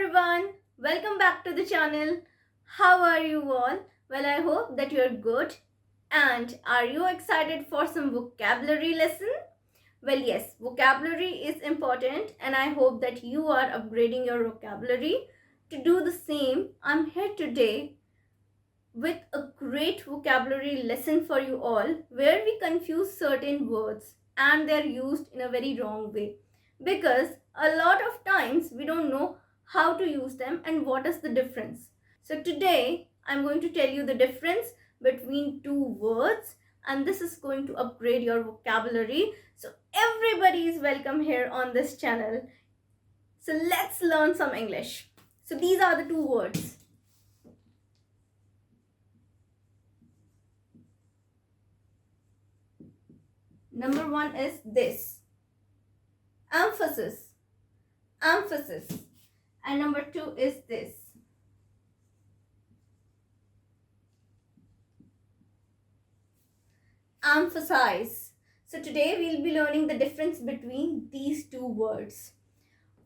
everyone, welcome back to the channel. How are you all? Well, I hope that you're good. And are you excited for some vocabulary lesson? Well, yes, vocabulary is important and I hope that you are upgrading your vocabulary. To do the same, I'm here today with a great vocabulary lesson for you all where we confuse certain words and they're used in a very wrong way because a lot of times we don't know how to use them and what is the difference. So today I'm going to tell you the difference between two words and this is going to upgrade your vocabulary. So everybody is welcome here on this channel. So let's learn some English. So these are the two words. Number one is this, emphasis, emphasis. And number two is this, emphasize. So today we'll be learning the difference between these two words.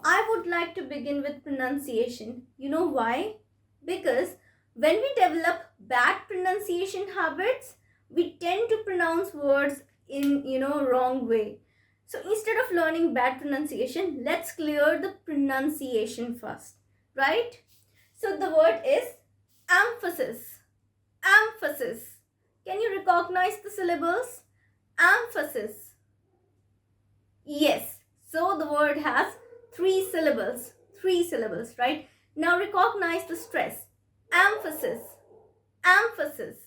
I would like to begin with pronunciation. You know why? Because when we develop bad pronunciation habits, we tend to pronounce words in wrong way. So instead of learning bad pronunciation, let's clear the pronunciation first, right? So the word is emphasis, emphasis. Can you recognize the syllables? Emphasis. Yes, so the word has three syllables, right? Now recognize the stress, emphasis, emphasis.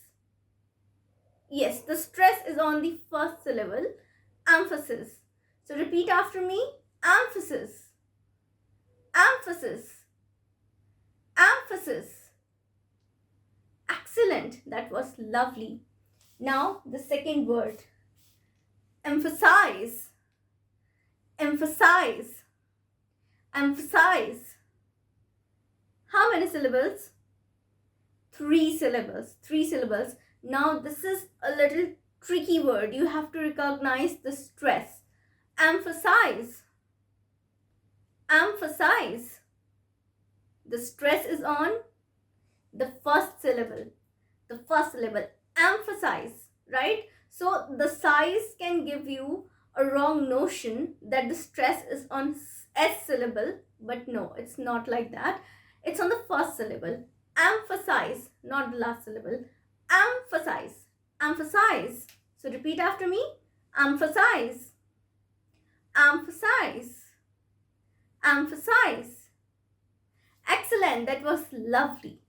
Yes, the stress is on the first syllable, emphasis. So repeat after me, emphasis, emphasis, emphasis. Excellent, that was lovely. Now the second word, emphasize, emphasize, emphasize. How many syllables? Three syllables, three syllables. Now this is a little tricky word. You have to recognize the stress. Emphasize, emphasize. The stress is on the first syllable, the first syllable, emphasize, right? So the size can give you a wrong notion that the stress is on S syllable, but no, it's not like that. It's on the first syllable. Emphasize, not the last syllable. Emphasize, emphasize. So repeat after me, emphasize, emphasize, emphasize. Excellent, that was lovely.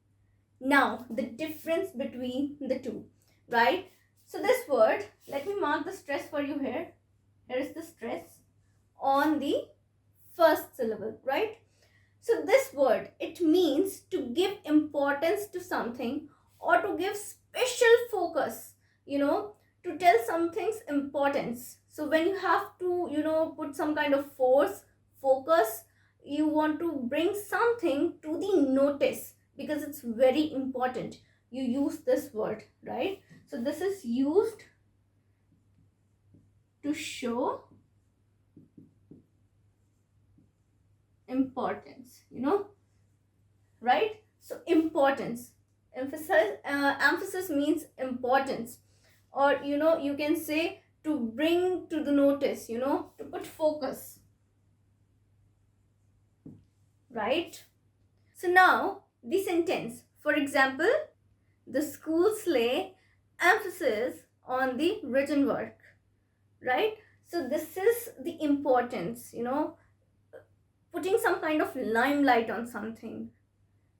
Now the difference between the two, right? So this word, let me mark the stress for you here. Here is the stress on the first syllable, right? So this word, it means to give importance to something or to give special focus, to tell something's importance. So when you have to, put some kind of focus, you want to bring something to the notice because it's very important. You use this word, right? So this is used to show importance, right? So importance, emphasis means importance, or you can say to bring to the notice, to put focus, right? So now the sentence, for example, the schools lay emphasis on the written work, right? So this is the importance, putting some kind of limelight on something.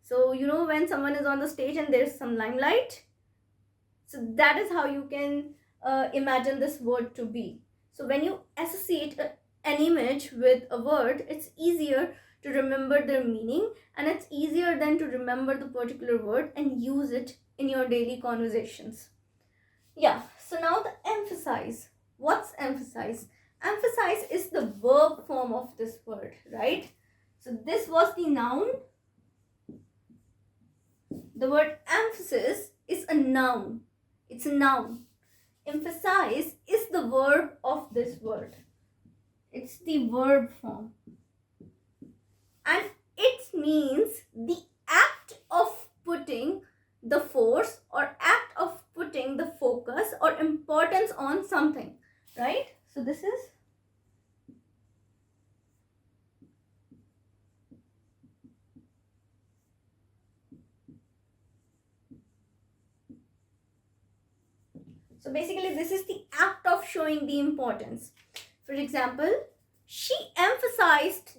So when someone is on the stage and there's some limelight, so that is how you can imagine this word to be. So when you associate an image with a word, it's easier to remember their meaning and it's easier than to remember the particular word and use it in your daily conversations. Yeah, so now the emphasize. What's emphasize? Emphasize is the verb form of this word, right? So this was the noun. The word emphasis is a noun. It's a noun. Emphasize is the verb of this word. It's the verb form. And its means the act of putting the force or act of putting the focus or importance on something, right? So this is so basically this is the act of showing the importance. For example, she emphasized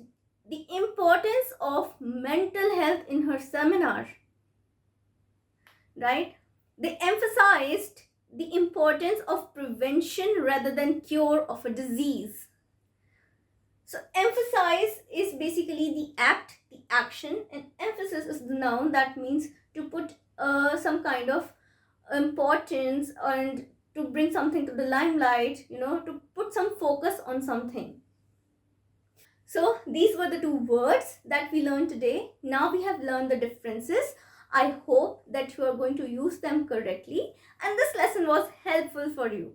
the importance of mental health in her seminar, right? They emphasized the importance of prevention rather than cure of a disease. So emphasize is basically the act, the action, and emphasis is the noun. That means to put some kind of importance and to bring something to the limelight, to put some focus on something. So these were the two words that we learned today. Now we have learned the differences. I hope that you are going to use them correctly and this lesson was helpful for you.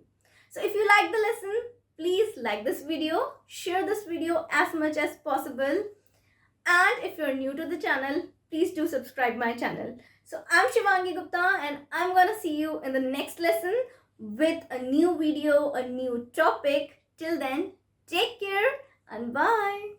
So if you like the lesson, please like this video, share this video as much as possible. And if you're new to the channel, please do subscribe my channel. So I'm Shivangi Gupta and I'm gonna see you in the next lesson with a new video, a new topic. Till then, take care and bye.